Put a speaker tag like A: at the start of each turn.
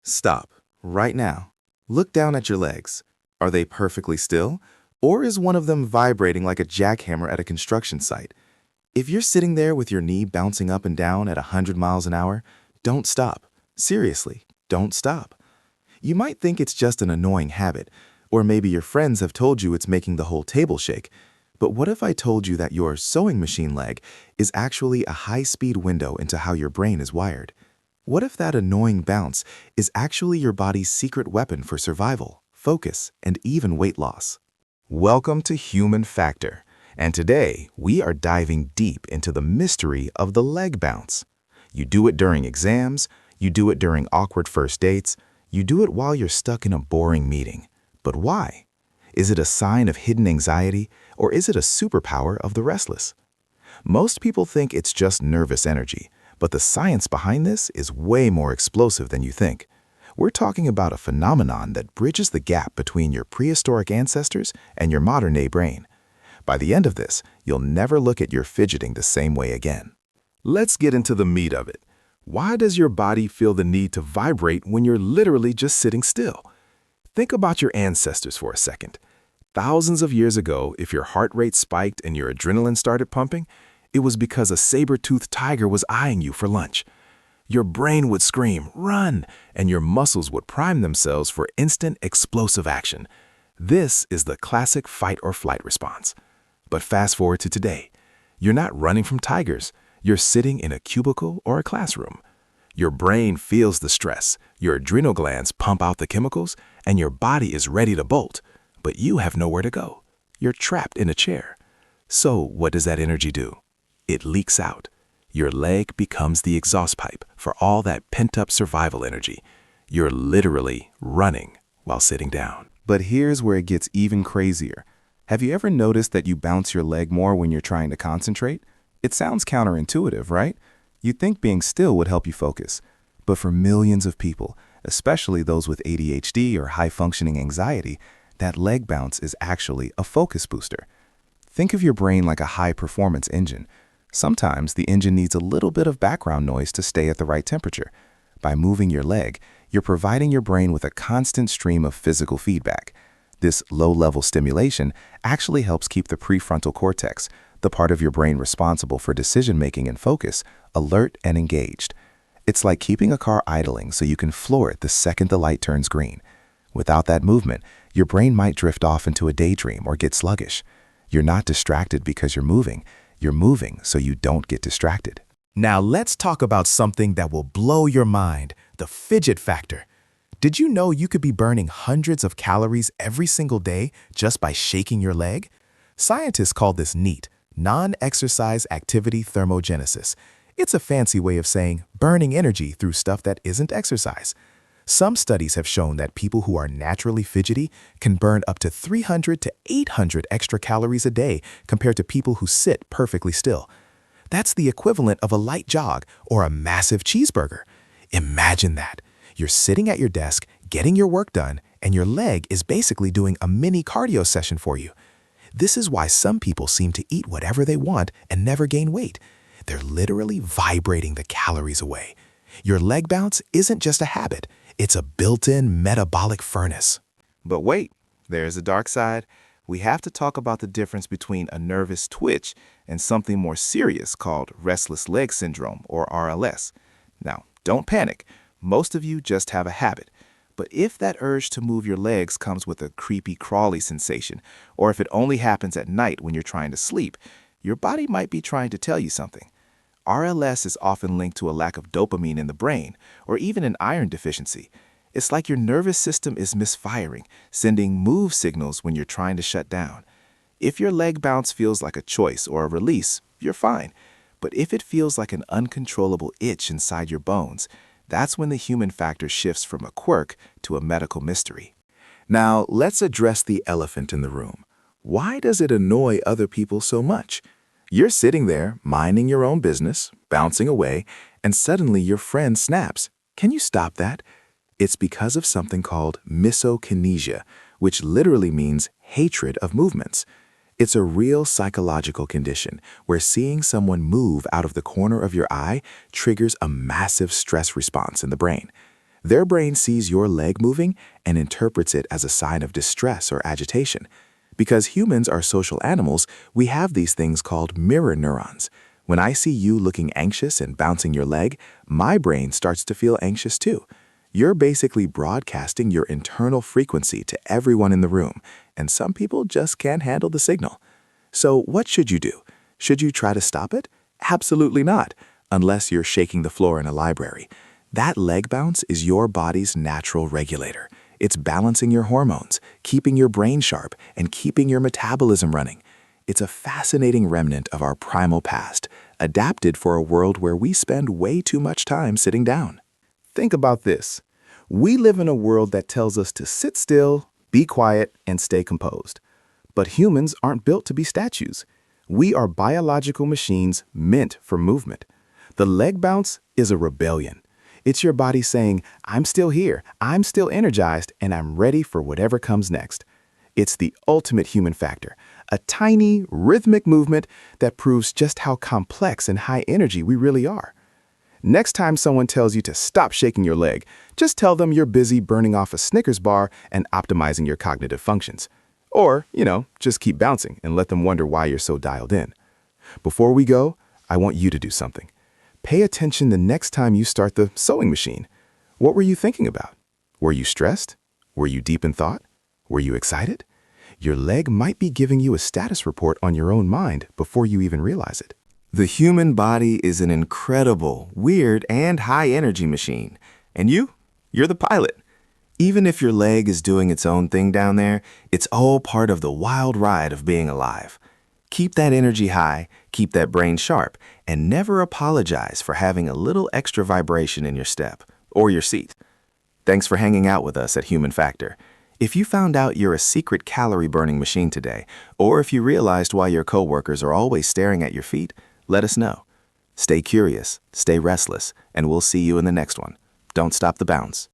A: Stop, right now. Look down at your legs. Are they perfectly still? Or is one of them vibrating like a jackhammer at a construction site? If you're sitting there with your knee bouncing up and down at 100 miles an hour, don't stop. Seriously, don't stop. You might think it's just an annoying habit, or maybe your friends have told you it's making the whole table shake. But what if I told you that your sewing machine leg is actually a high-speed window into how your brain is wired? What if that annoying bounce is actually your body's secret weapon for survival, focus, and even weight loss? Welcome to Human Factor, and today we are diving deep into the mystery of the leg bounce. You do it during exams, you do it during awkward first dates, you do it while you're stuck in a boring meeting. But why? Is it a sign of hidden anxiety, or is it a superpower of the restless? Most people think it's just nervous energy, but the science behind this is way more explosive than you think. We're talking about a phenomenon that bridges the gap between your prehistoric ancestors and your modern-day brain. By the end of this, you'll never look at your fidgeting the same way again. Let's get into the meat of it. Why does your body feel the need to vibrate when you're literally just sitting still? Think about your ancestors for a second. Thousands of years ago, if your heart rate spiked and your adrenaline started pumping, it was because a saber-toothed tiger was eyeing you for lunch. Your brain would scream, "Run!" and your muscles would prime themselves for instant, explosive action. This is the classic fight or flight response. But fast forward to today. You're not running from tigers. You're sitting in a cubicle or a classroom. Your brain feels the stress, your adrenal glands pump out the chemicals, and your body is ready to bolt. But you have nowhere to go. You're trapped in a chair. So what does that energy do? It leaks out. Your leg becomes the exhaust pipe for all that pent-up survival energy. You're literally running while sitting down. But here's where it gets even crazier. Have you ever noticed that you bounce your leg more when you're trying to concentrate? It sounds counterintuitive, right? You'd think being still would help you focus. But for millions of people, especially those with ADHD or high-functioning anxiety, that leg bounce is actually a focus booster. Think of your brain like a high-performance engine. Sometimes the engine needs a little bit of background noise to stay at the right temperature. By moving your leg, you're providing your brain with a constant stream of physical feedback. This low-level stimulation actually helps keep the prefrontal cortex, the part of your brain responsible for decision-making and focus, alert and engaged. It's like keeping a car idling so you can floor it the second the light turns green. Without that movement, your brain might drift off into a daydream or get sluggish. You're not distracted because you're moving so you don't get distracted. Now let's talk about something that will blow your mind, the fidget factor. Did you know you could be burning hundreds of calories every single day just by shaking your leg? Scientists call this NEAT, non-exercise activity thermogenesis. It's a fancy way of saying burning energy through stuff that isn't exercise. Some studies have shown that people who are naturally fidgety can burn up to 300 to 800 extra calories a day compared to people who sit perfectly still. That's the equivalent of a light jog or a massive cheeseburger. Imagine that. You're sitting at your desk, getting your work done, and your leg is basically doing a mini cardio session for you. This is why some people seem to eat whatever they want and never gain weight. They're literally vibrating the calories away. Your leg bounce isn't just a habit. It's a built-in metabolic furnace. But wait, there's a dark side. We have to talk about the difference between a nervous twitch and something more serious called restless leg syndrome, or RLS. Now, don't panic. Most of you just have a habit. But if that urge to move your legs comes with a creepy, crawly sensation, or if it only happens at night when you're trying to sleep, your body might be trying to tell you something. RLS is often linked to a lack of dopamine in the brain, or even an iron deficiency. It's like your nervous system is misfiring, sending move signals when you're trying to shut down. If your leg bounce feels like a choice or a release, you're fine. But if it feels like an uncontrollable itch inside your bones, that's when the human factor shifts from a quirk to a medical mystery. Now, let's address the elephant in the room. Why does it annoy other people so much? You're sitting there, minding your own business, bouncing away, and suddenly your friend snaps. Can you stop that? It's because of something called misokinesia, which literally means hatred of movements. It's a real psychological condition where seeing someone move out of the corner of your eye triggers a massive stress response in the brain. Their brain sees your leg moving and interprets it as a sign of distress or agitation. Because humans are social animals, we have these things called mirror neurons. When I see you looking anxious and bouncing your leg, my brain starts to feel anxious too. You're basically broadcasting your internal frequency to everyone in the room, and some people just can't handle the signal. So what should you do? Should you try to stop it? Absolutely not, unless you're shaking the floor in a library. That leg bounce is your body's natural regulator. It's balancing your hormones, keeping your brain sharp, and keeping your metabolism running. It's a fascinating remnant of our primal past, adapted for a world where we spend way too much time sitting down. Think about this. We live in a world that tells us to sit still, be quiet, and stay composed. But humans aren't built to be statues. We are biological machines meant for movement. The leg bounce is a rebellion. It's your body saying, I'm still here, I'm still energized, and I'm ready for whatever comes next. It's the ultimate human factor, a tiny, rhythmic movement that proves just how complex and high energy we really are. Next time someone tells you to stop shaking your leg, just tell them you're busy burning off a Snickers bar and optimizing your cognitive functions. Or, just keep bouncing and let them wonder why you're so dialed in. Before we go, I want you to do something. Pay attention the next time you start the sewing machine. What were you thinking about? Were you stressed? Were you deep in thought? Were you excited? Your leg might be giving you a status report on your own mind before you even realize it. The human body is an incredible, weird, and high-energy machine. And you're the pilot. Even if your leg is doing its own thing down there, it's all part of the wild ride of being alive. Keep that energy high, keep that brain sharp, and never apologize for having a little extra vibration in your step or your seat. Thanks for hanging out with us at Human Factor. If you found out you're a secret calorie-burning machine today, or if you realized why your coworkers are always staring at your feet, let us know. Stay curious, stay restless, and we'll see you in the next one. Don't stop the bounce.